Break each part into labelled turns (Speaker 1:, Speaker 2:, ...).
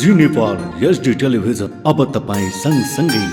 Speaker 1: जी Nepal HD television अब तपाईँ सँगसँगै।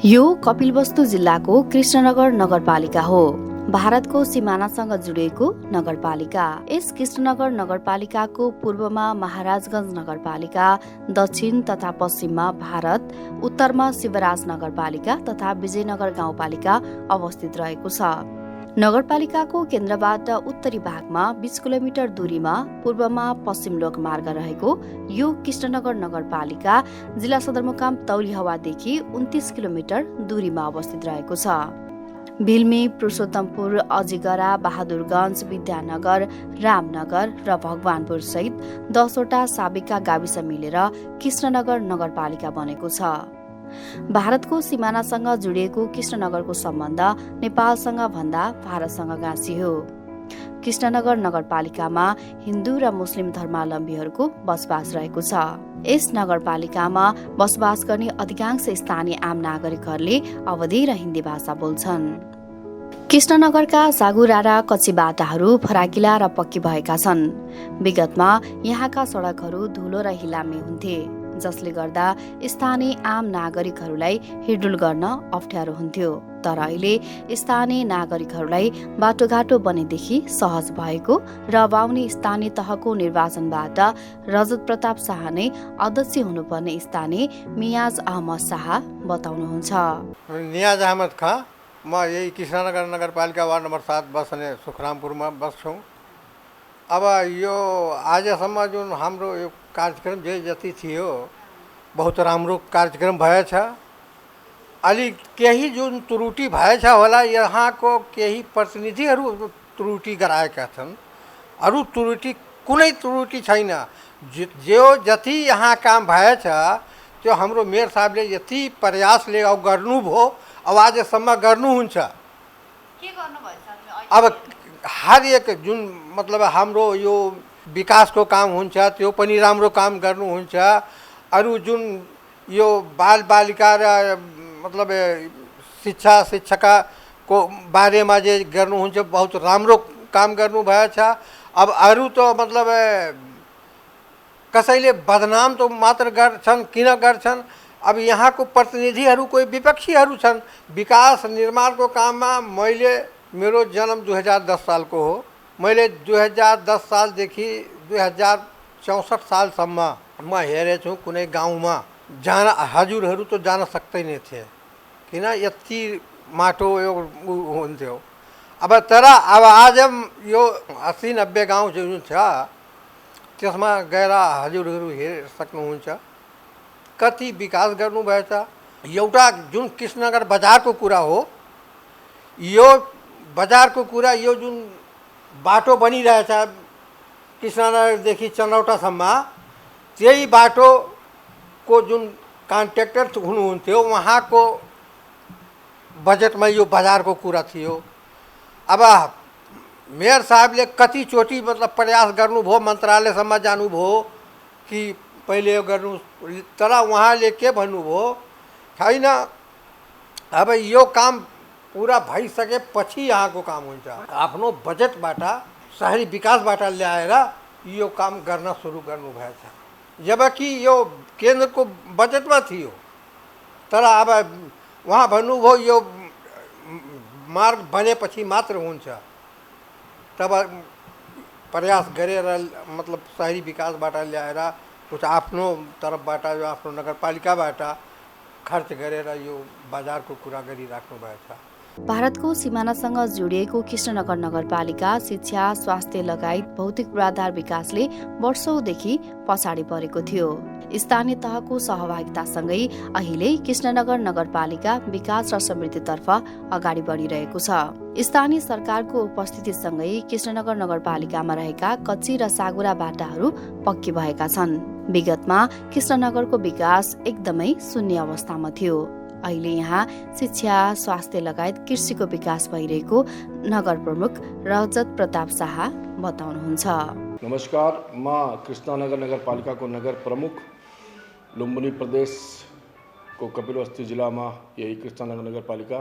Speaker 2: यो कपिलवस्तु जिल्लाको कृष्णनगर नगरपालिका हो। भारतको सिमानासँग जोडिएको नगरपालिका। यस कृष्णनगर नगरपालिकाको पूर्वमा महाराजगञ्ज नगरपालिका, दक्षिण तथा पश्चिममा भारत, उत्तरमा शिवराज नगरपालिका तथा विजयनगर गाउँपालिका अवस्थित रहेको छ। नगरपालिकाको केन्द्रबाट उत्तरी भागमा 20 किलोमिटर दूरीमा पूर्वमा पश्चिम लोकमार्ग रहेको यो कृष्णनगर नगरपालिका जिल्ला सदरमुकाम तौलिहवादेखि 29 किलोमिटर दूरीमा अवस्थित रहेको छ। भिल्मी, पुरुषोत्तमपुर, अजिगरा, बहादुरगञ्ज, विद्यानगर, रामनगर र भगवानपुर सहित 10 वटा साबिका गाविस मिलेर कृष्णनगर नगरपालिका बनेको छ। भारतको सिमानासँग जोडिएको कृष्णनगरको सम्बन्ध नेपालसँग भन्दा भारतसँग गाँसियो। कृष्णनगर नगरपालिकामा हिन्दू र मुस्लिम धर्मावलम्बीहरूको बसोबास रहेको छ। यस नगरपालिकामा बसोबास गर्ने अधिकांश स्थानीय आम नागरिकहरूले अवधी र हिन्दी भाषा बोल्छन्। कृष्णनगरका सागुरारा कच्ची बाटाहरू फराकिला र पक्की भएका छन्। विगतमा यहाँका सडकहरू धुलो र हिलामी हुन्थे, जसले गर्दा स्थानीय आम नागरिकहरूलाई हिँडडुल गर्न अप्ठ्यारो हुन्थ्यो। तर अहिले स्थानीय नागरिकहरूलाई बाटोघाटो बनेदेखि सहज भएको र अब आउने स्थानीय तहको निर्वाचनबाट रजत प्रताप शाह नै अध्यक्ष हुनुपर्ने स्थानीय मियाज अहमद शाह बताउनुहुन्छ।
Speaker 3: नियाज अहमद खां, म यही कृष्णनगर नगरपालिका वार्ड नम्बर 7 बस्ने सुखरामपुरमा बस्छौँ। अब यो आजसम्म जुन हाम्रो यो कार्यक्रम जे जति थियो बहुत राम्रो कार्यक्रम भएछ। अलि केही जुन त्रुटि भएछ होला, यहाँको केही प्रतिनिधिहरू त्रुटि गराएका छन्। अरू त्रुटि कुनै त्रुटि छैन। जो जति यहाँ काम भएछ त्यो हाम्रो मेयर साहबले यति प्रयासले अब गर्नुभयो, अब आजसम्म गर्नुहुन्छ।
Speaker 2: के गर्नुभएछ?
Speaker 3: अब हर एक जुन मतलब हाम्रो यो विकासको काम हुन्छ त्यो पनि राम्रो काम गर्नुहुन्छ। अरू जुन यो बालबालिका र मतलब शिक्षाको बारेमा जे गर्नुहुन्छ बहुत राम्रो काम गर्नुभएछ। अब अरू त मतलब कसैले बदनाम त मात्र गर्छन्, किन गर्छन्? अब यहाँको प्रतिनिधिहरू कोही विपक्षीहरू छन्। विकास निर्माणको काममा मेरो जन्म 2010 सालको हो। मैले 2010 सालदेखि 2064 सालसम्म म हेरेछु कुनै गाउँमा जान हजुरहरू त जान सक्दैन थिए, किन यति माटो यो हुन्थ्यो। अब तर अब आज यो 80-90 गाउँ जुन छ त्यसमा गएर हजुरहरू हेर सक्नुहुन्छ कति विकास गर्नुभएछ। एउटा जुन कृष्णनगर बजारको कुरा हो, यो बजारको कुरा, यो जुन बाटो बनिरहेछ कृष्णनगरदेखि चनौटासम्म, त्यही बाटोको जुन कन्ट्र्याक्टर हुनुहुन्थ्यो उहाँको बजेटमा यो बजारको कुरा थियो। अब मेयर साहबले कतिचोटि मतलब प्रयास गर्नुभयो, मन्त्रालयसम्म जानुभयो कि पहिले यो गर्नु, तर उहाँले के भन्नुभयो छैन। अब यो काम पुरा भइसकेपछि यहाँको काम हुन्छ। आफ्नो बजेटबाट शहरी विकासबाट ल्याएर यो काम गर्न सुरु गर्नुभएछ, जबकि यो केन्द्रको बजेटमा थियो। तर अब उहाँ भन्नुभयो यो मार्ग बनेपछि मात्र हुन्छ। तब प्रयास गरेर मतलब शहरी विकासबाट ल्याएर कुछ आफ्नो तरफबाट, यो आफ्नो नगरपालिकाबाट खर्च गरेर यो बजारको कुरा गरिराख्नु भएछ।
Speaker 2: भारतको सिमानासँग जोडिएको कृष्णनगर नगरपालिका शिक्षा, स्वास्थ्य लगायत भौतिक पूर्वाधार विकासले वर्षौंदेखि पछाडि परेको थियो। स्थानीय तहको सहभागितासँगै अहिले कृष्णनगर नगरपालिका विकास र समृद्धितर्फ अगाडि बढिरहेको छ। स्थानीय सरकारको उपस्थितिसँगै कृष्णनगर नगरपालिकामा रहेका कच्ची र सागुरा बाटाहरू पक्की भएका छन्। विगतमा कृष्णनगरको विकास एकदमै शून्य अवस्थामा थियो। अहिले यहाँ शिक्षा, स्वास्थ्य लगायत कृषिको विकास भइरहेको नगर प्रमुख रजत प्रताप शाह बताउनुहुन्छ।
Speaker 4: नमस्कार, म कृष्णनगर नगरपालिकाको नगर प्रमुख लुम्बिनी प्रदेशको कपिलवस्तु जिल्लामा यही कृष्णनगर नगरपालिका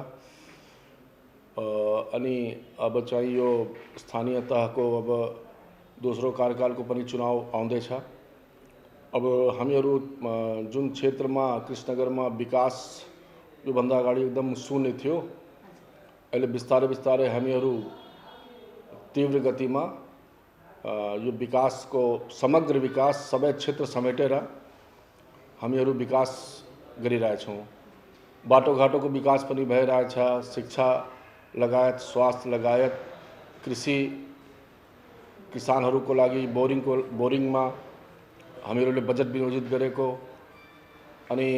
Speaker 4: अनि अब चाहिँ यो स्थानीय तहको अब दोस्रो कार्यकालको पनि चुनाव आउँदैछ। अब हामीहरू जुन क्षेत्रमा कृष्णनगरमा विकास योभन्दा अगाडि एकदम शून्य थियो, अहिले बिस्तारै बिस्तारै हामीहरू तीव्र गतिमा यो विकासको समग्र विकास सबै क्षेत्र समेटेर हामीहरू विकास गरिरहेछौँ। बाटोघाटोको विकास पनि भइरहेछ, शिक्षा लगायत, स्वास्थ्य लगायत, कृषि, किसानहरूको लागि बोरिङमा हामीहरूले बजेट विनियोजित गरेको अनि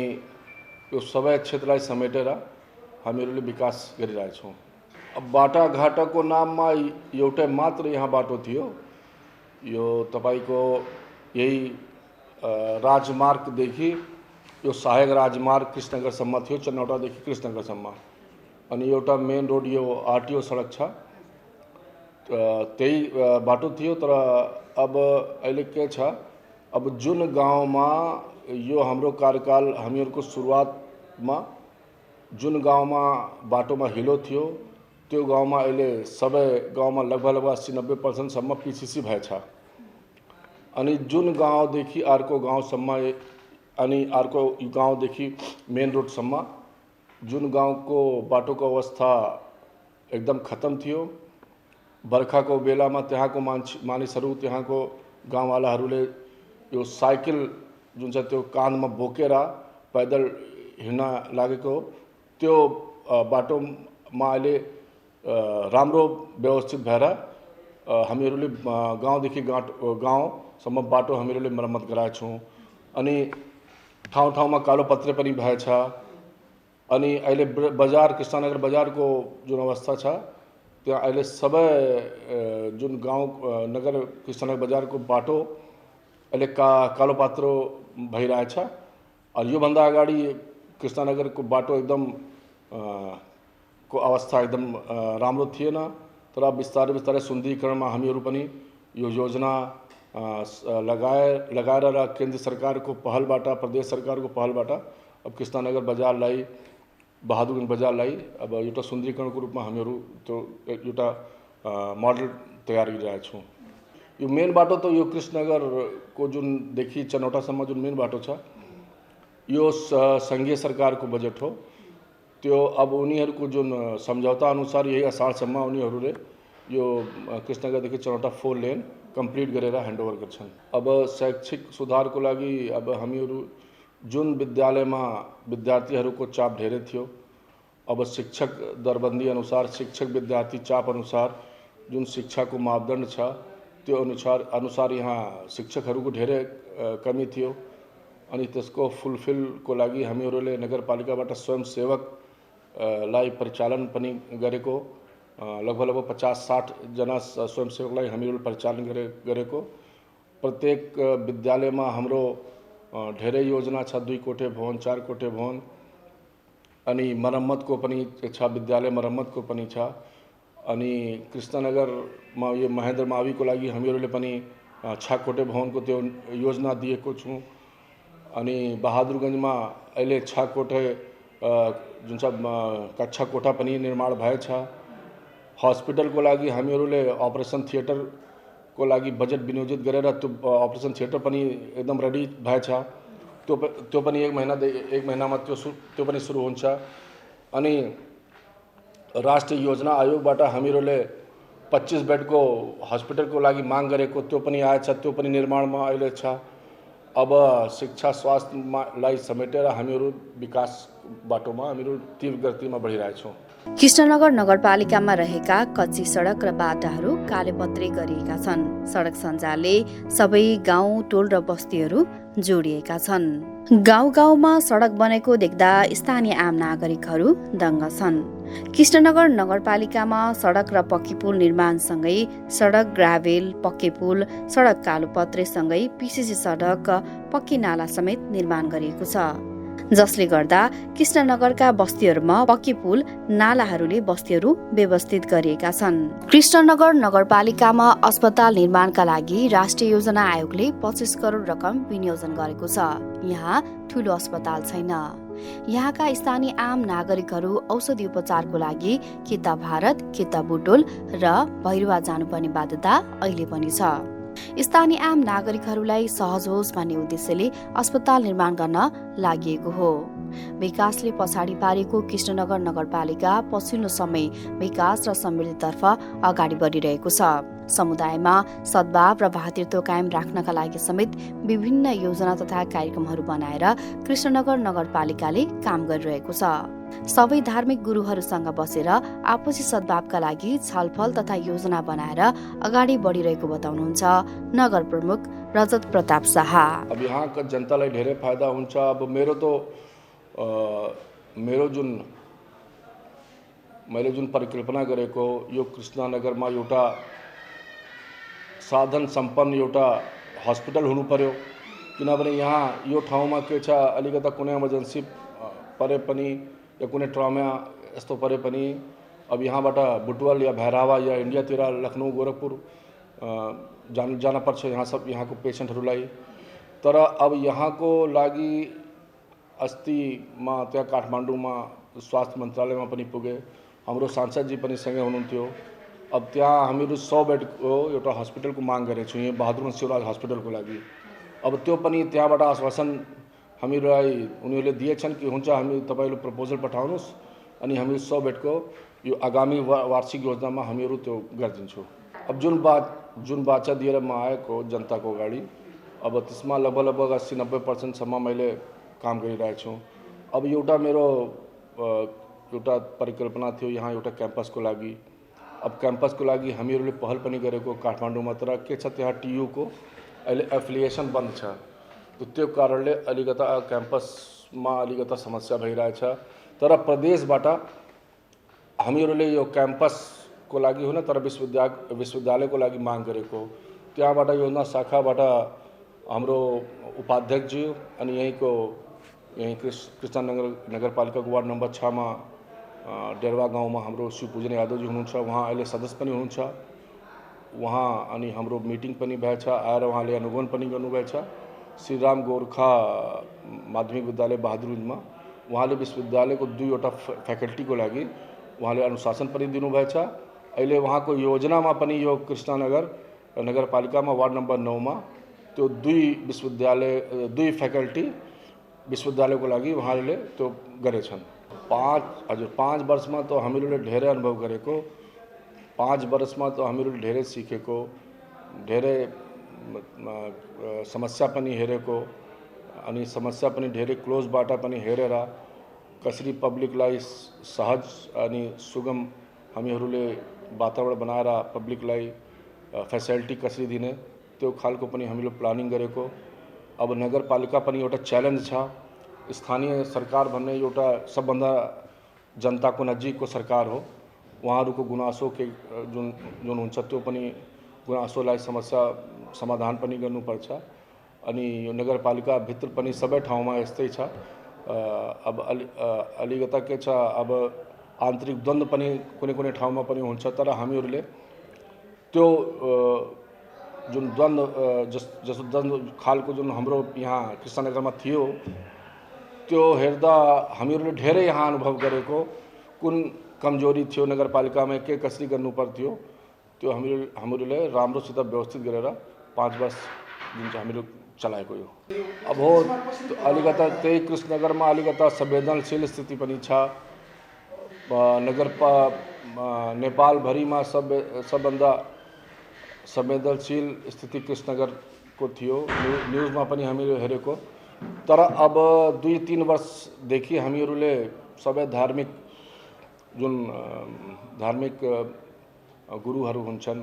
Speaker 4: यो सबै क्षेत्रलाई समेटेर हामीहरूले विकास गरिरहेछौँ। अब बाटाघाटाको नाममा एउटै मात्र यहाँ बाटो थियो, यो तपाईको यही राजमार्गदेखि यो सहायक राजमार्ग कृष्णनगरसम्म थियो, चन्नौटादेखि कृष्णनगरसम्म। अनि एउटा मेन रोड यो आरटीओ सडक छ, त्यही बाटो थियो। तर अब अहिले के छ, अब जुन गाउँमा यो हाम्रो कार्यकाल हामीहरूको सुरुवातमा जुन गाउँमा बाटोमा हिलो थियो, त्यो गाउँमा अहिले सबै गाउँमा लगभग 80-90% पिसिसी भएछ। अनि जुन गाउँदेखि अर्को गाउँसम्म अनि अर्को गाउँदेखि मेन रोडसम्म जुन गाउँको बाटोको अवस्था एकदम खत्म थियो, बर्खाको बेलामा त्यहाँको मानिसहरू, त्यहाँको गाउँवालाहरूले यो साइकल जुन छ त्यो काँधमा बोकेर पैदल हिँड्न लागेको, त्यो बाटोमा अहिले राम्रो व्यवस्थित भएर हामीहरूले गाउँदेखि गाउँसम्म बाटो हामीहरूले मर्मत गराएछौँ। अनि ठाउँ ठाउँमा कालोपत्रे पनि भएछ। अनि अहिले बजार, कृष्णनगर बजारको जुन अवस्था छ, त्यहाँ अहिले सबै जुन गाउँ नगर कृष्णनगर बजारको बाटो अहिले कालोपात्रो भइरहेछ। योभन्दा अगाडि कृष्णनगरको बाटो एकदम को अवस्था एकदम राम्रो थिएन। तर बिस्तारै बिस्तारै सुन्दरीकरणमा हामीहरू पनि यो योजना लगाएर र केन्द्र सरकारको पहलबाट, प्रदेश सरकारको पहलबाट अब कृष्णनगर बजारलाई, बहादुरगञ्ज बजारलाई अब एउटा सुन्दरीकरणको रूपमा हामीहरू त्यो एउटा मोडल तयार गरिरहेछौँ। यो मेन बाटो त यो कृष्णनगरको जुनदेखि चन्नौटासम्म जुन मेन बाटो छ, यो सङ्घीय सरकारको बजेट हो। त्यो अब उनीहरूको जुन सम्झौता अनुसार यही असारसम्म उनीहरूले यो कृष्णनगरदेखि चन्नौटा 4 लेन कम्प्लिट गरेर ह्यान्डओभर गर्छन्। अब शैक्षिक सुधारको लागि अब हामीहरू जुन विद्यालयमा विद्यार्थीहरूको चाप धेरै थियो, अब शिक्षक दरबन्दी अनुसार, शिक्षक विद्यार्थी चाप अनुसार जुन शिक्षाको मापदण्ड छ, त्यो अनुसार यहाँ शिक्षकहरूको धेरै कमी थियो। अनि त्यसको फुलफिलको लागि हामीहरूले नगरपालिकाबाट स्वयंसेवकलाई परिचालन पनि गरेको, लगभग 50-60 जना स्वयंसेवकलाई हामीहरूले परिचालन गरेको। प्रत्येक विद्यालयमा हाम्रो धेरै योजना छ, 2 कोठे भवन, 4 कोठे भवन, अनि मरम्मतको पनि छ, विद्यालय मरम्मतको पनि छ। अनि कृष्णनगरमा यो महेन्द्र माविको लागि हामीहरूले पनि 6 कोठे भवनको त्यो योजना दिएको छौँ। अनि बहादुरगञ्जमा अहिले 6 कोठे जुन छ कक्षा कोठा पनि निर्माण भएछ। हस्पिटलको लागि हामीहरूले अपरेसन थिएटरको लागि बजेट विनियोजित गरेर त्यो अपरेसन थिएटर पनि एकदम रेडी भएछ। त्यो पनि एक महिनामा त्यो पनि सुरु हुन्छ। अनि राष्ट्रिय योजना आयोगबाट हामीहरूले 25 बेडको हस्पिटलको लागि माग गरेको, त्यो पनि आएछ, त्यो पनि निर्माणमा अहिले छ। अब शिक्षा स्वास्थ्यलाई समेटेर हामीहरू विकास बाटोमा हामीहरू तीव्र गतिमा बढिरहेका छौँ।
Speaker 2: कृष्णनगर नगरपालिकामा रहेका कच्ची सडक र बाटाहरू कालोपत्रे गरिएका छन्। सडक सञ्जालले सबै गाउँ, टोल र बस्तीहरू जोडिएका छन्। गाउँ गाउँमा सडक बनेको देख्दा स्थानीय आम नागरिकहरू दङ्ग छन्। कृष्णनगर नगरपालिकामा सडक र पक्की पुल निर्माणसँगै सडक, ग्राभेल, पक्की पुल, सडक कालोपत्रेसँगै पिसिसी सडक, पक्की नाला समेत निर्माण गरिएको छ, जसले गर्दा कृष्णनगरका बस्तीहरूमा पक्की पुल, नालाहरूले बस्तीहरू व्यवस्थित गरिएका छन्। कृष्णनगर नगरपालिकामा अस्पताल निर्माणका लागि राष्ट्रिय योजना आयोगले 25 करोड रकम विनियोजन गरेको छ। यहाँ ठूलो अस्पताल छैन। यहाँका स्थानीय आम नागरिकहरू औषधि उपचारको लागि कि त भारत, कि त बुटोल र भैरुवा जानुपर्ने बाध्यता अहिले पनि छ। स्थानीय आम नागरिकहरूलाई सहज होस् भन्ने उद्देश्यले अस्पताल निर्माण गर्न लागि हो। विकासले पछाडि पारेको कृष्णनगर नगरपालिका पछिल्लो समय विकास र समृद्धितर्फ अगाडि बढिरहेको छ। समुदायमा सद्भाव र भातृत्व कायम राख्नका लागि समेत विभिन्न योजना तथा कार्यक्रमहरू बनाएर कृष्णनगर नगरपालिकाले काम गरिरहेको छ। सबै धार्मिक गुरुहरूसँग बसेर आपसी सद्भावका लागि छलफल तथा योजना बनाएर अगाडि बढिरहेको बताउनुहुन्छ नगर प्रमुख रजत प्रताप शाह।
Speaker 4: अब यहाँका जनतालाई धेरै फाइदा हुन्छ। अब मैले जुन परिकल्पना गरेको यो कृष्णनगरमा एउटा साधन सम्पन्न एउटा हस्पिटल हुनु पर्यो। किनभने यहाँ यो ठाउँमा के छ, अलिकता कुनै इमर्जेन्सी परे पनि या कुनै ट्रमा यस्तो परे पनि अब यहाँबाट बुटवल या भैरावा या इन्डियातिर लखनऊ, गोरखपुर जान पर्छ यहाँको पेसेन्टहरूलाई। तर अब यहाँको लागि अस्तिमा त्यहाँ काठमाडौँमा स्वास्थ्य मन्त्रालयमा पनि पुगे, हाम्रो सांसदजी पनि सँगै हुनुहुन्थ्यो। अब त्यहाँ हामीहरू 100 बेडको एउटा हस्पिटलको माग गरेको छौँ, यहाँ बहादुर शिवराज हस्पिटलको लागि। अब त्यो पनि त्यहाँबाट आश्वासन हामीलाई उनीहरूले दिएछन् कि हुन्छ, हामी तपाईँले प्रपोजल पठाउनुहोस् अनि हामी 100 बेडको यो आगामी वार्षिक योजनामा हामीहरू त्यो गरिदिन्छौँ। अब जुन बाचा दिएर म आएको जनताको अगाडि, अब त्यसमा लगभग 80-90% मैले काम गरिरहेको छु। अब एउटा मेरो एउटा परिकल्पना थियो यहाँ एउटा क्याम्पसको लागि। अब क्याम्पसको लागि हामीहरूले पहल पनि गरेको काठमाडौँमा, तर के छ त्यहाँ टियुको अहिले एफिलिएसन बन्द छ। त्यो कारणले अलिकता क्याम्पसमा अलिकता समस्या भइरहेछ। तर प्रदेशबाट हामीहरूले यो क्याम्पसको लागि होइन तर विश्वविद्यालयको लागि माग गरेको। त्यहाँबाट योजना शाखाबाट हाम्रो उपाध्यक्षज्यू अनि यहीँ कृष्णनगर नगरपालिकाको वार्ड नम्बर 6 मा डेरवा गाउँमा हाम्रो शिवपूजन यादवजी हुनुहुन्छ, उहाँ अहिले सदस्य पनि हुनुहुन्छ। उहाँ अनि हाम्रो मिटिङ पनि भएछ, आएर उहाँले अनुगमन पनि गर्नुभएछ। श्रीराम गोर्खा माध्यमिक विद्यालय बहादुरगञ्जमा उहाँले विश्वविद्यालयको 2वटा फ्याकल्टीको लागि उहाँले अनुशासन पनि दिनुभएछ। अहिले उहाँको योजनामा पनि यो कृष्णनगर नगरपालिकामा वार्ड नम्बर 9 मा त्यो 2 फ्याकल्टी विश्वविद्यालयको लागि उहाँले त्यो गरेछन्। 5 वर्षमा त हामीहरूले धेरै अनुभव गरेको, 5 वर्षमा त हामीहरूले धेरै सिकेको, धेरै समस्या पनि हेरेको अनि समस्या पनि धेरै क्लोजबाट पनि हेरेर कसरी पब्लिकलाई सहज अनि सुगम हामीहरूले वातावरण बनाएर पब्लिकलाई फेसिलिटी कसरी दिने त्यो खालको पनि हामीले प्लानिङ गरेको। अब नगरपालिका पनि एउटा च्यालेन्ज छ। स्थानीय सरकार भन्ने एउटा सबभन्दा जनताको नजिकको सरकार हो। उहाँहरूको गुनासो के जुन हुन्छ त्यो पनि गुनासोलाई समस्या समाधान पनि गर्नुपर्छ। अनि यो नगरपालिका भित्र पनि सबै ठाउँमा यस्तै छ। अब अलिकता के छ, अब आन्तरिक द्वन्द्व पनि कुनै ठाउँमा पनि हुन्छ। तर हामीहरूले त्यो जुन द्वन्द्व जस्तो द्वन्द्व खालको जुन हाम्रो यहाँ कृष्णनगरमा थियो त्यो हेर्दा हामीहरूले धेरै यहाँ अनुभव गरेको, कुन कमजोरी थियो नगरपालिकामा, के कसरी गर्नु पर्थ्यो त्यो हामीहरूले राम्रोसित व्यवस्थित गरेर 5 वर्ष जुन चाहिँ हामीले चलाएको यो। अब हो अलिकता त्यही कृष्णनगरमा अलिकता संवेदनशील स्थिति पनि छ। नेपालभरिमा सबभन्दा संवेदनशील स्थिति कृष्णनगरको थियो। न्युजमा पनि हामीले हेरेको तर अब 2-3 वर्षदेखि हामीहरूले सबै धार्मिक जुन धार्मिक गुरुहरू हुन्छन्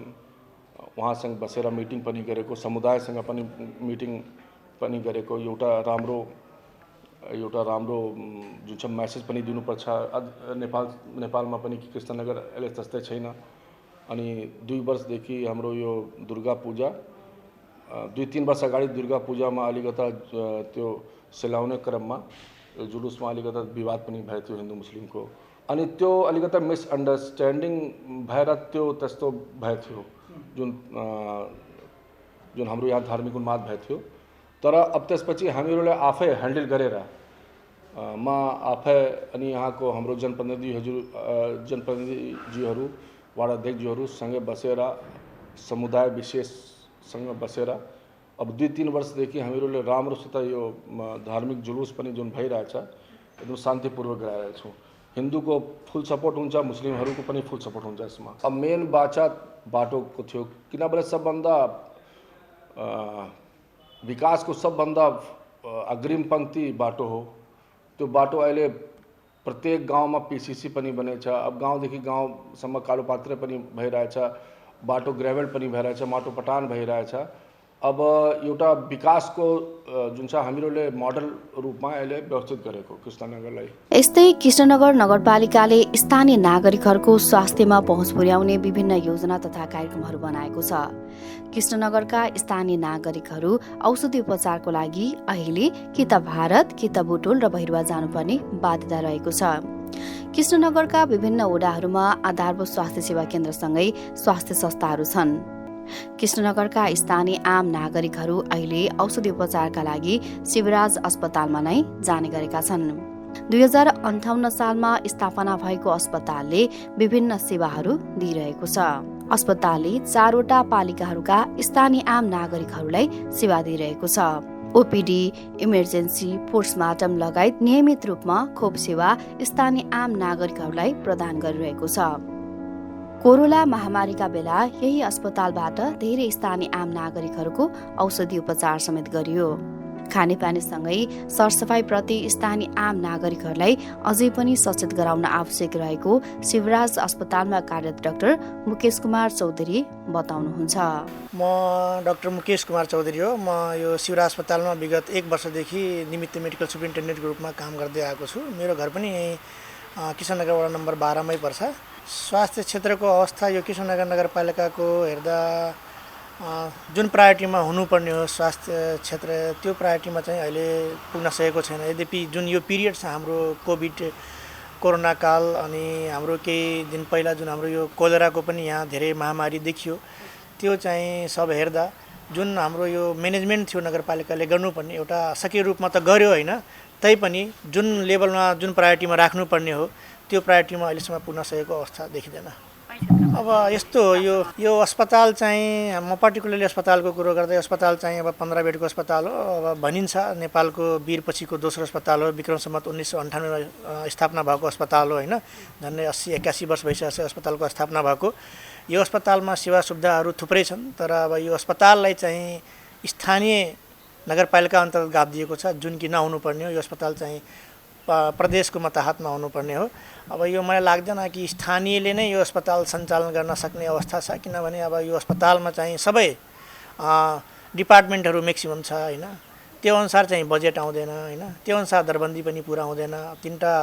Speaker 4: उहाँसँग बसेर मिटिङ पनि गरेको, समुदायसँग पनि मिटिङ पनि गरेको, एउटा राम्रो जुन चाहिँ मेसेज पनि दिनुपर्छ। नेपालमा पनि कृष्णनगर अहिले त्यस्तै छैन। अनि 2 वर्षदेखि हाम्रो यो दुर्गा पूजा 2-3 वर्ष अगाडि दुर्गा पूजामा अलिकता त्यो सेलाउने क्रममा जुलुसमा अलिकता विवाद पनि भएको थियो हिन्दू मुस्लिमको। अनि त्यो अलिकता मिसअन्डरस्ट्यान्डिङ भएर त्यो त्यस्तो भएको थियो जुन हाम्रो यहाँ धार्मिक उन्माद भएको थियो। तर अब त्यसपछि हामीहरूले आफै ह्यान्डल गरेर म आफै अनि यहाँको हाम्रो जनप्रतिनिधिजीहरू वार्ड अध्यक्षजीहरूसँगै बसेर समुदाय विशेषसँग बसेर अब 2-3 वर्षदेखि हामीहरूले राम्रोसित यो धार्मिक जुलुस पनि जुन भइरहेछ एकदम शान्तिपूर्वक गराइरहेको छौँ। हिन्दूको फुल सपोर्ट हुन्छ, मुस्लिमहरूको पनि फुल सपोर्ट हुन्छ यसमा। अब मेन बाटोको थियो किनभने सबभन्दा विकासको सबभन्दा अग्रिम पंक्ति बाटो हो। त्यो बाटो अहिले प्रत्येक गाउँमा पीसीसी पनि बनेछ। अब गाउँदेखि गाउँसम्म कालोपात्रे पनि भइरहेछ, बाटो ग्रेभल पनि भइरहेछ, माटो पटान भइरहेछ। अब एउटा विकासको जुन चाहिँ हामीहरूले मोडल रूपमा अहिले व्यवस्थित गरेको कृष्णनगरलाई।
Speaker 2: यस्तै कृष्णनगर नगरपालिकाले स्थानीय नागरिकहरूको स्वास्थ्यमा पहुँच पुर्याउने विभिन्न योजना तथा कार्यक्रमहरू बनाएको छ। कृष्णनगरका स्थानीय नागरिकहरू औषधि उपचारको लागि अहिले कि त भारत कि त बुटोल र भैरुवा जानुपर्ने बाध्यता रहेको छ। कृष्णनगरका विभिन्न वडाहरूमा आधारभूत स्वास्थ्य सेवा केन्द्रसँगै स्वास्थ्य संस्थाहरू छन्। कृष्णनगरका स्थानीय आम नागरिकहरू अहिले औषधि उपचारका लागि शिवराज अस्पतालमा नै जाने गरेका छन्। 2058 सालमा स्थापना भएको अस्पतालले विभिन्न सेवाहरू दिइरहेको छ। अस्पतालले 4वटा पालिकाहरूका स्थानीय आम नागरिकहरूलाई सेवा दिइरहेको छ। ओपीडी, इमर्जेन्सी, पोस्टमार्टम लगायत नियमित रूपमा खोप सेवा स्थानीय आम नागरिकहरूलाई प्रदान गरिरहेको छ। कोरोना महामारीका बेला यही अस्पतालबाट धेरै स्थानीय आम नागरिकहरूको औषधि उपचार समेत गरियो। खानेपानीसँगै सरसफाइप्रति स्थानीय आम नागरिकहरूलाई अझै पनि सचेत गराउन आवश्यक रहेको शिवराज अस्पतालमा कार्यरत डाक्टर मुकेश कुमार चौधरी बताउनुहुन्छ।
Speaker 5: म डाक्टर मुकेश कुमार चौधरी हो। म यो शिवराज अस्पतालमा विगत 1 वर्षदेखि निमित्त मेडिकल सुपरिन्टेन्डेन्टको रूपमा काम गर्दै आएको छु। मेरो घर पनि कृष्णनगर वडा नम्बर 12 मै पर्छ। स्वास्थ्य क्षेत्रको अवस्था यो कृष्णनगर नगरपालिकाको हेर्दा जुन प्रायोरिटीमा हुनुपर्ने हो स्वास्थ्य क्षेत्र, त्यो प्रायोरिटीमा चाहिँ अहिले पुग्न सकेको छैन। यद्यपि जुन यो पिरियड छ हाम्रो कोरोना काल अनि हाम्रो केही दिन पहिला जुन हाम्रो यो कोलेराको पनि यहाँ धेरै महामारी देखियो, त्यो चाहिँ सब हेर्दा जुन हाम्रो यो म्यानेजमेन्ट थियो नगरपालिकाले गर्नुपर्ने एउटा सकिलो रूपमा त गर्यो होइन, तैपनि जुन लेभलमा जुन प्रायोरिटीमा राख्नुपर्ने हो त्यो प्रायोरिटीमा अहिलेसम्म पुग्न सकेको अवस्था देखिँदैन। अब यस्तो यो अस्पताल चाहिँ म पर्टिकुलरली अस्पतालको कुरो गर्दै अस्पताल चाहिँ अब 15 बेडको अस्पताल हो। अब भनिन्छ नेपालको वीरपछिको दोस्रो अस्पताल हो। विक्रम सम्वत 1998मा स्थापना भएको अस्पताल हो होइन। झन्डै 80-81 वर्ष भइसकेको अस्पतालको स्थापना भएको। यो अस्पतालमा सेवा सुविधाहरू थुप्रै छन्, तर अब यो अस्पताललाई चाहिँ स्थानीय नगरपालिका अन्तर्गत गाभिदिएको छ, जुन कि नहुनुपर्ने हो। यो अस्पताल चाहिँ प्रदेशको मताहतमा हुनुपर्ने हो। अब यो मलाई लाग्दैन कि स्थानीयले नै यो अस्पताल सञ्चालन गर्न सक्ने अवस्था छ, किनभने अब यो अस्पतालमा चाहिँ सबै डिपार्टमेन्टहरू म्याक्सिमम छ होइन। त्यो अनुसार चाहिँ बजेट आउँदैन होइन, त्यो अनुसार दरबन्दी पनि पुरा हुँदैन। 3टा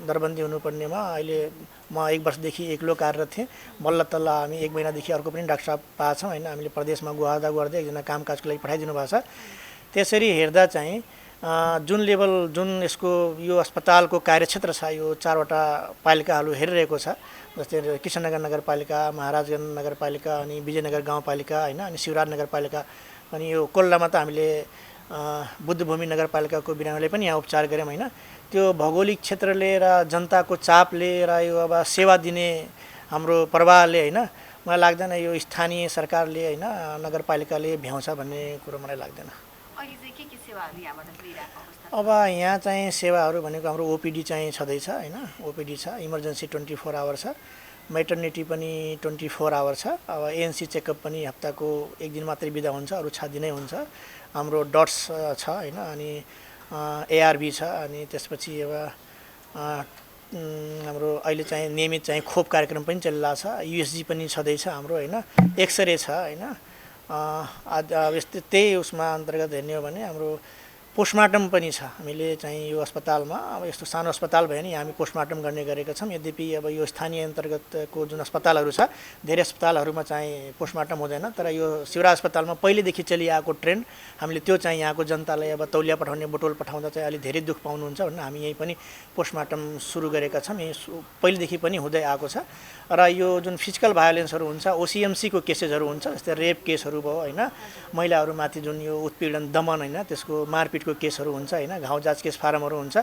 Speaker 5: दरबन्दी हुनुपर्नेमा अहिले म 1 वर्षदेखि एक्लो कार्यरत थिएँ। बल्ल तल्ल हामी 1 महिनादेखि अर्को पनि डाक्टर साहब पाएको छौँ होइन। हामीले प्रदेशमा गुहार्दा गर्दै एकजना कामकाजको लागि पठाइदिनु भएको छ। त्यसरी हेर्दा चाहिँ जुन यसको यो अस्पतालको कार्यक्षेत्र छ, यो 4वटा पालिकाहरू हेरिरहेको छ। जस्तै कृष्णनगर नगरपालिका, महाराजगञ्ज नगरपालिका अनि विजयनगर गाउँपालिका होइन, अनि शिवराज नगरपालिका अनि यो कोल्लामा त हामीले बुद्धभूमि नगरपालिकाको बिरामीलाई पनि यहाँ उपचार गऱ्यौँ होइन। त्यो भौगोलिक क्षेत्रले र जनताको चापले र यो अब सेवा दिने हाम्रो प्रवाहले होइन, मलाई लाग्दैन यो स्थानीय सरकारले होइन नगरपालिकाले भ्याउँछ भन्ने कुरो मलाई लाग्दैन। अब यहाँ चाहिँ सेवाहरू भनेको हाम्रो ओपीडी चाहिँ छँदैछ होइन। ओपीडी छ, इमर्जेन्सी 24 आवर छ, मेटर्निटी पनि 24 आवर छ। अब एएनसी चेकअप पनि हप्ताको 1 दिन मात्रै बिदा हुन्छ, अरू 6 दिनै हुन्छ। हाम्रो डट्स छ होइन, अनि एआरबी छ अनि त्यसपछि अब हाम्रो अहिले चाहिँ नियमित चाहिँ खोप कार्यक्रम पनि चलिरहेको छ, युएसजी पनि छँदैछ हाम्रो होइन, एक्सरे छ होइन। अब यस्तै त्यही उसमा अन्तर्गत हेर्ने हो भने हाम्रो पोस्टमार्टम पनि छ। हामीले चाहिँ यो अस्पतालमा अब यस्तो सानो अस्पताल भयो नि हामी पोस्टमार्टम गर्ने गरेका छौँ। यद्यपि अब यो स्थानीय अन्तर्गतको जुन अस्पतालहरू छ धेरै अस्पतालहरूमा चाहिँ पोस्टमार्टम हुँदैन, तर यो शिवराज अस्पतालमा पहिलेदेखि चलिआएको ट्रेन्ड हामीले त्यो चाहिँ यहाँको जनतालाई अब तौलिया पठाउने बोतल पठाउँदा चाहिँ अलि धेरै दुःख पाउनुहुन्छ भनेर हामी यहीँ पनि पोस्टमार्टम सुरु गरेका छौँ। यही पहिलेदेखि पनि हुँदै आएको छ। र यो जुन फिजिकल भायोलेन्सहरू हुन्छ, ओसिएमसीको केसेसहरू हुन्छ, जस्तै रेप केसहरू भयो होइन, महिलाहरूमाथि जुन यो उत्पीडन दमन होइन त्यसको मारपिटको केसहरू हुन्छ होइन, घाउ जाँच केस फारमहरू हुन्छ,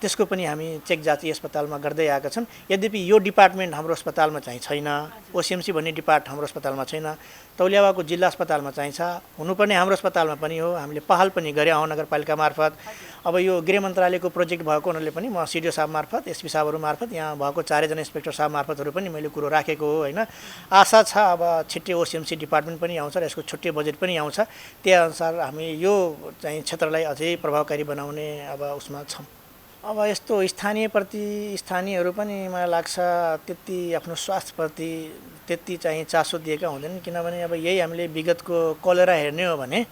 Speaker 5: त्यसको पनि हामी चेक जाँच यी अस्पतालमा गर्दै आएका छौँ। यद्यपि यो डिपार्टमेन्ट हाम्रो अस्पतालमा चाहिँ छैन, ओसिएमसी भन्ने डिपार्ट हाम्रो अस्पतालमा छैन, तौलियावाको जिल्ला अस्पतालमा चाहिँ छ, हुनुपर्ने हाम्रो अस्पतालमा पनि हो। हामीले पहल पनि गरे आउँ नगरपालिका मार्फत। अब यो गृह मन्त्रालयको प्रोजेक्ट भएको हुनाले पनि म सिडिओ साहब मार्फत, एसपी साहबहरू मार्फत, यहाँ भएको 4 जना इन्सपेक्टर साहब मार्फतहरू पनि मैले कुरो राखेको हो होइन। आशा छ अब छिट्टै ओसिएमसी डिपार्टमेन्ट पनि आउँछ र यसको छुट्टै बजेट पनि आउँछ, त्यही अनुसार हामी यो चाहिँ क्षेत्रलाई अझै प्रभावकारी बनाउने अब उसमा छौँ। अब यस्तो स्थानीयहरू पनि मलाई लाग्छ त्यति आफ्नो स्वास्थ्यप्रति त्यति चाहिँ चासो दिएका हुँदैनन्, किनभने अब यही हामीले विगतको कलेरा हेर्ने हो भने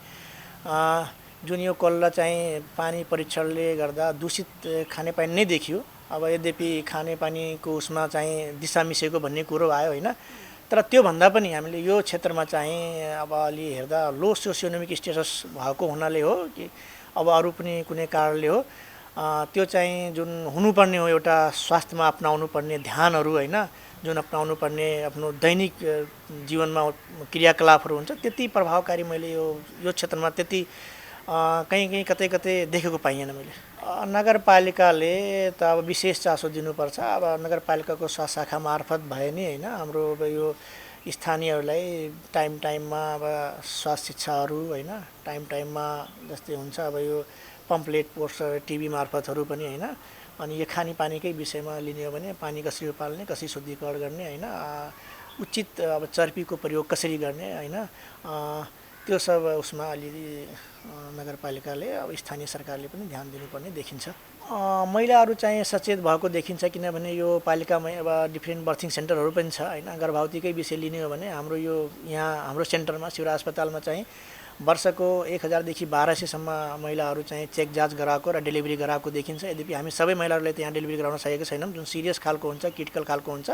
Speaker 5: जुन यो कलेरा चाहिँ पानी परीक्षणले गर्दा दूषित खानेपानी नै देखियो। अब यद्यपि खानेपानीको उसमा चाहिँ दिशा मिसेको भन्ने कुरो आयो होइन, तर त्योभन्दा पनि हामीले यो क्षेत्रमा चाहिँ अब अलि हेर्दा लो सोसियोइकोनोमिक स्टेटस भएको हुनाले हो कि अब अरू पनि कुनै कारणले हो, त्यो चाहिँ जुन हुनुपर्ने हो एउटा स्वास्थ्यमा अपनाउनु पर्ने ध्यानहरू होइन, जुन अपनाउनु पर्ने आफ्नो दैनिक जीवनमा क्रियाकलापहरू हुन्छ, त्यति प्रभावकारी मैले यो क्षेत्रमा त्यति कहीँ कतै देखेको पाइएन मैले। नगरपालिकाले त अब विशेष चासो दिनुपर्छ। अब नगरपालिकाको शाखा मार्फत भए नि होइन, हाम्रो अब यो स्थानीयहरूलाई टाइममा अब स्वास्थ्य शिक्षाहरू होइन, टाइममा जस्तै हुन्छ अब यो पम्पलेट पोस्टर टिभी मार्फतहरू पनि होइन, अनि यो खानेपानीकै विषयमा लिने हो भने पानी कसरी उपाल्ने, कसरी शुद्धिकरण गर्ने होइन, उचित अब चर्पीको प्रयोग कसरी गर्ने होइन, त्यो सब उसमा अलिअलि नगरपालिकाले अब स्थानीय सरकारले पनि ध्यान दिनुपर्ने देखिन्छ। महिलाहरू चाहिँ सचेत भएको देखिन्छ, किनभने यो पालिकामै अब डिफ्रेन्ट बर्थिङ सेन्टरहरू पनि छ होइन। गर्भवतीकै विषय लिने हो भने हाम्रो यो यहाँ हाम्रो सेन्टरमा शिवराज अस्पतालमा चाहिँ वर्षको 1000 देखि 1200सम्म महिलाहरू चाहिँ चेक जाँच गराएको र डेलिभरी गराएको देखिन्छ। यद्यपि हामी सबै महिलाहरूलाई त्यहाँ डेलिभरी गराउन सकेको छैनौँ। जुन सिरियस खालको हुन्छ, क्रिटिकल खालको हुन्छ,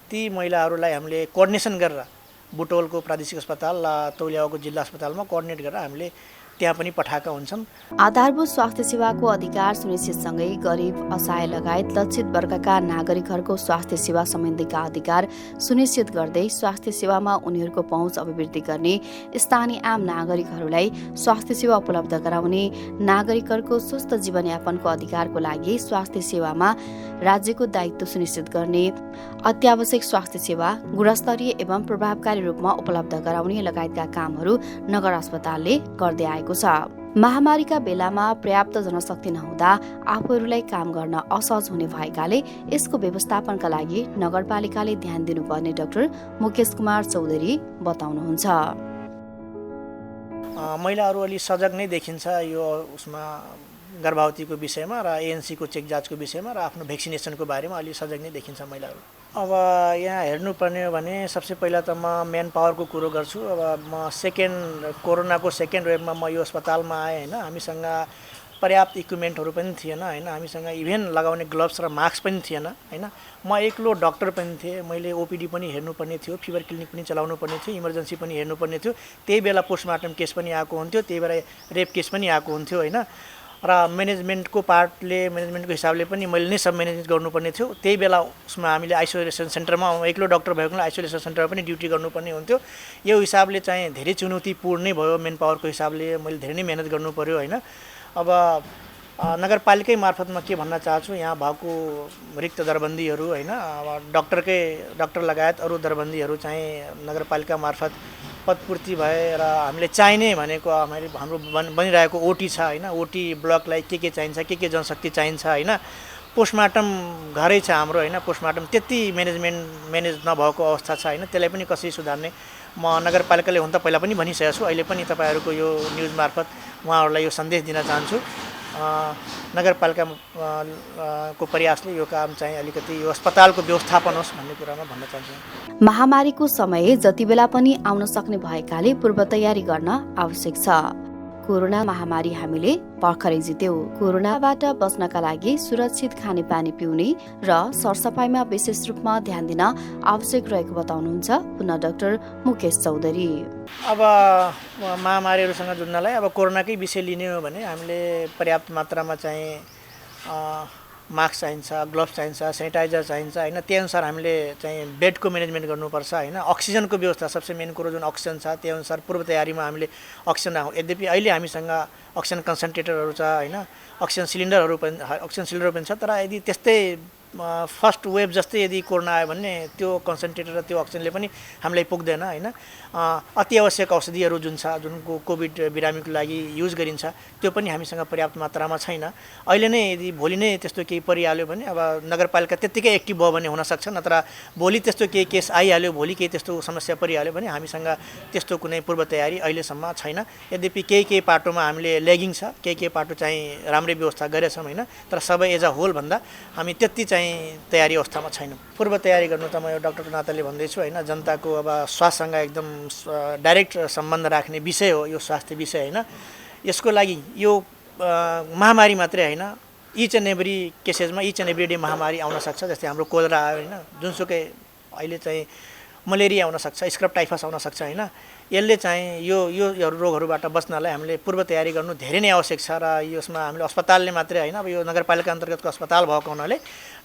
Speaker 5: ती महिलाहरूलाई हामीले कोअर्डिनेसन गरेर बुटवलको प्रादेशिक अस्पताल तौलियाको जिल्ला अस्पतालमा कोअर्डिनेट गरेर हामीले त्यहाँ पनि पठाएका हुन्छन्।
Speaker 2: आधारभूत स्वास्थ्य सेवाको अधिकार सुनिश्चितसँगै गरिब, असहाय लगायत लक्षित वर्गका नागरिकहरूको स्वास्थ्य सेवा सम्बन्धीका अधिकार सुनिश्चित गर्दै स्वास्थ्य सेवामा उनीहरूको पहुँच अभिवृद्धि गर्ने, स्थानीय आम नागरिकहरूलाई स्वास्थ्य सेवा उपलब्ध गराउने, नागरिकहरूको स्वस्थ जीवनयापनको अधिकारको लागि स्वास्थ्य सेवामा राज्यको दायित्व सुनिश्चित गर्ने, अत्यावश्यक स्वास्थ्य सेवा गुणस्तरीय एवं प्रभावकारी रूपमा उपलब्ध गराउने लगायतका कामहरू नगर अस्पतालले गर्दै आएको छ। महामारीका बेलामा पर्याप्त जनशक्ति नहुँदा आफूहरूलाई काम गर्न असहज हुने भएकाले यसको व्यवस्थापनका लागि नगरपालिकाले ध्यान दिनुपर्ने डाक्टर मुकेश कुमार चौधरी बताउनुहुन्छ।
Speaker 5: महिलाहरू अलि सजग नै देखिन्छ यो उसमा गर्भवतीको विषयमा र एएनसीको चेक जाँचको विषयमा र आफ्नो भ्याक्सिनेसनको बारेमा अलि सजग नै देखिन्छ महिलाहरू। अब यहाँ हेर्नुपर्ने हो भने सबसे पहिला त म म्यान पावरको कुरो गर्छु। अब म कोरोनाको सेकेन्ड वेभमा म यो अस्पतालमा आएँ होइन, हामीसँग पर्याप्त इक्विपमेन्टहरू पनि थिएन होइन, हामीसँग इभेन लगाउने ग्लोभ्स र मास्क पनि थिएन होइन। म एक्लो डक्टर पनि थिएँ, मैले ओपिडी पनि हेर्नुपर्ने थियो, फिभर क्लिनिक पनि चलाउनु पर्ने थियो, इमर्जेन्सी पनि हेर्नुपर्ने थियो, त्यही बेला पोस्टमार्टम केस पनि आएको हुन्थ्यो, त्यही बेला रेप केस पनि आएको हुन्थ्यो होइन। र म्यानेजमेन्टको हिसाबले पनि मैले नै सब म्यानेज गर्नुपर्ने थियो। त्यही बेला उसमा हामीले आइसोलेसन सेन्टरमा एक्लो डक्टर भएको आइसोलेसन सेन्टरमा पनि ड्युटी गर्नुपर्ने हुन्थ्यो। यो हिसाबले चाहिँ धेरै चुनौतीपूर्ण नै भयो। मेन पावरको हिसाबले मैले धेरै नै मेहनत गर्नु पर्यो होइन। अब नगरपालिकै मार्फतमा के भन्न चाहन्छु, यहाँ भएको रिक्त दरबन्दीहरू होइन, अब डक्टर लगायत अरू दरबन्दीहरू चाहिँ नगरपालिका मार्फत पदपूर्ति भए र हामीले चाहिने भनेको हाम्रो बनिरहेको ओटी छ होइन, ओटी ब्लकलाई के चाहिन्छ, के जनशक्ति चाहिन्छ होइन। पोस्टमार्टम घरै छ हाम्रो होइन, पोस्टमार्टम त्यति म्यानेज नभएको अवस्था छ होइन, त्यसलाई पनि कसरी सुधार्ने म नगरपालिकाले हुन त पहिला पनि भनिसकेको छु, अहिले पनि तपाईँहरूको यो न्युज मार्फत उहाँहरूलाई यो सन्देश दिन चाहन्छु। नगरपालिका को प्रयासले यो काम चाहिँ अलिकति यो अस्पतालको व्यवस्थापन होस् भन्ने कुरामा भन्न चाहन्छु।
Speaker 2: महामारीको समय जति बेला पनि आउन सक्ने भएकाले पूर्व तयारी गर्न आवश्यक छ। कोरोना महामारी हामीले भर्खरै जित्यौं। कोरोनाबाट बच्नका लागि सुरक्षित खानेपानी पिउने र सरसफाइमा विशेष रूपमा ध्यान दिन आवश्यक रहेको बताउनुहुन्छ पुनः डाक्टर मुकेश चौधरी।
Speaker 5: अब महामारीहरूसँग जुझ्नलाई अब कोरोनाकै विषय लिने हो भने हामीले पर्याप्त मात्रामा चाहिँ मास्क चाहिन्छ, ग्लोभ्स चाहिन्छ, सेनिटाइजर चाहिन्छ होइन। त्यही अनुसार हामीले चाहिँ बेडको म्यानेजमेन्ट गर्नुपर्छ होइन। अक्सिजनको व्यवस्था सबसे मेन कुरो जुन अक्सिजन छ त्यही अनुसार पूर्व तयारीमा हामीले अक्सिजन, यद्यपि अहिले हामीसँग अक्सिजन कन्सन्ट्रेटरहरू छ होइन, अक्सिजन सिलिन्डरहरू पनि छ, तर यदि त्यस्तै फर्स्ट वेभ जस्तै यदि कोरोना आयो भने त्यो कन्सन्ट्रेटर र त्यो अक्सिजनले पनि हामीलाई पुग्दैन होइन। अति आवश्यक औषधिहरू जुन छ, जुन कोभिड बिरामीको लागि युज गरिन्छ त्यो पनि हामीसँग पर्याप्त मात्रामा छैन। अहिले नै यदि भोलि नै त्यस्तो केही परिहाल्यो भने अब नगरपालिका त्यत्तिकै एक्टिभ भयो भने हुनसक्छ, नत्र भोलि त्यस्तो केही केस आइहाल्यो, भोलि केही त्यस्तो समस्या परिहाल्यो भने हामीसँग त्यस्तो कुनै पूर्व तयारी अहिलेसम्म छैन। यद्यपि केही पाटोमा हामीले ल्यागिङ छ, केही पाटो चाहिँ राम्रै व्यवस्था गरेछौँ होइन, तर सबै एज अ होल भन्दा हामी त्यति चाहिँ तयारी अवस्थामा छैनौँ। पूर्व तयारी गर्नु त म यो डाक्टरको नाताले भन्दैछु होइन। जनताको अब स्वास्थ्यसँग एकदम डाइरेक्ट सम्बन्ध राख्ने विषय हो यो स्वास्थ्य विषय होइन। यसको लागि यो महामारी मात्रै होइन, इच एन्ड एभ्री केसेसमा इच एन्ड एभ्री डे महामारी आउन सक्छ। जस्तै हाम्रो कोलेरा आयो होइन, जुनसुकै अहिले चाहिँ मलेरिया आउन सक्छ, स्क्रब टाइफस आउन सक्छ होइन। यसले चाहिँ यो रोगहरूबाट बच्नलाई हामीले पूर्व तयारी गर्नु धेरै नै आवश्यक छ। र यसमा हामीले अस्पतालले मात्रै होइन, अब यो नगरपालिका अन्तर्गतको अस्पताल भएको हुनाले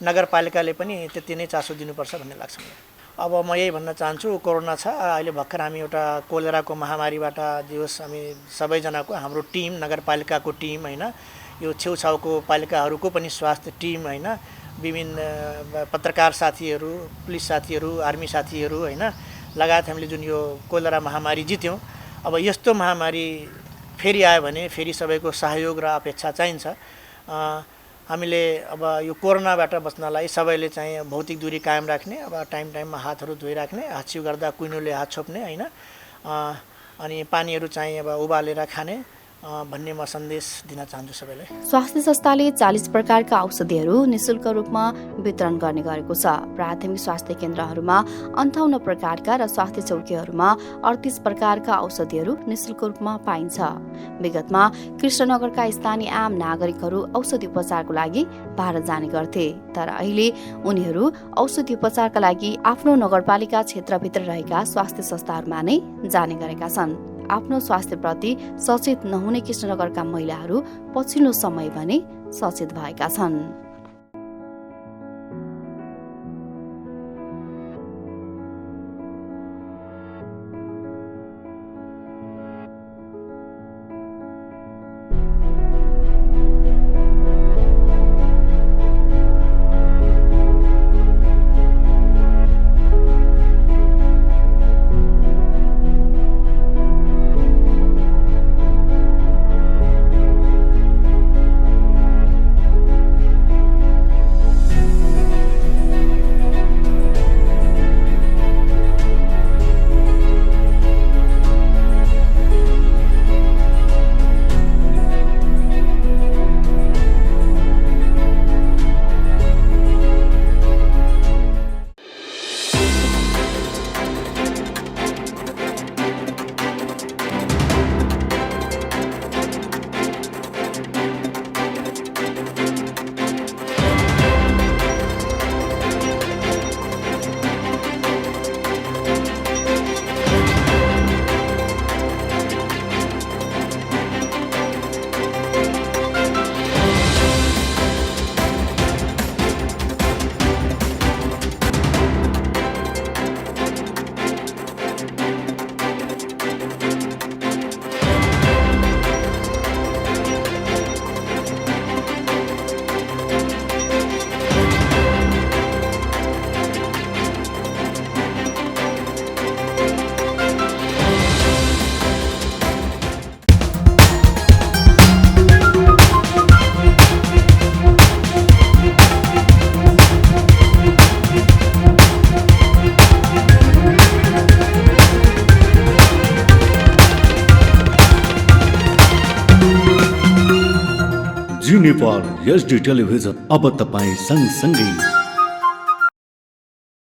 Speaker 5: नगरपालिकाले पनि त्यति नै चासो दिनुपर्छ भन्ने लाग्छ मलाई। अब म यही भन्न चाहन्छु, कोरोना छ अहिले भर्खर हामी एउटा कोलेराको महामारीबाट जोस् हामी सबैजनाको हाम्रो टिम, नगरपालिकाको टिम होइन, यो छेउछाउको पालिकाहरूको पनि स्वास्थ्य टिम होइन, विभिन्न पत्रकार साथीहरू, पुलिस साथीहरू, आर्मी साथीहरू होइन लगायत हामीले जुन यो कोलेरा महामारी जित्यौँ। अब यस्तो महामारी फेरि आयो भने फेरि सबैको सहयोग र अपेक्षा चाहिन्छ। हामीले अब यो कोरोनाबाट बच्नलाई सबैले चाहिँ भौतिक दूरी कायम राख्ने, अब टाइममा हातहरू धोइराख्ने, हाछिउ गर्दा कुइनोले हात छोप्ने होइन, अनि पानीहरू चाहिँ अब उबालेर खाने भन्ने म सन्देश दिन चाहन्छु सबैलाई।
Speaker 2: स्वास्थ्य संस्थाले 40 प्रकारका औषधिहरू निशुल्क रूपमा वितरण गर्ने गरेको छ। प्राथमिक स्वास्थ्य केन्द्रहरूमा 58 प्रकारका र स्वास्थ्य चौकीहरूमा 38 प्रकारका औषधिहरू निशुल्क रूपमा पाइन्छ। विगतमा कृष्णनगरका स्थानीय आम नागरिकहरू औषधि उपचारको लागि भारत जाने गर्थे, तर अहिले उनीहरू औषधि उपचारका लागि आफ्नो नगरपालिका क्षेत्रभित्र रहेका स्वास्थ्य संस्थाहरूमा नै जाने गरेका छन्। आफ्नो स्वास्थ्यप्रति सचेत नहुने कृष्णनगरका महिलाहरू पछिल्लो समय भने सचेत भएका छन्।
Speaker 1: नेपाल HD टेलिभिजन अब तपाईँ सँगसँगै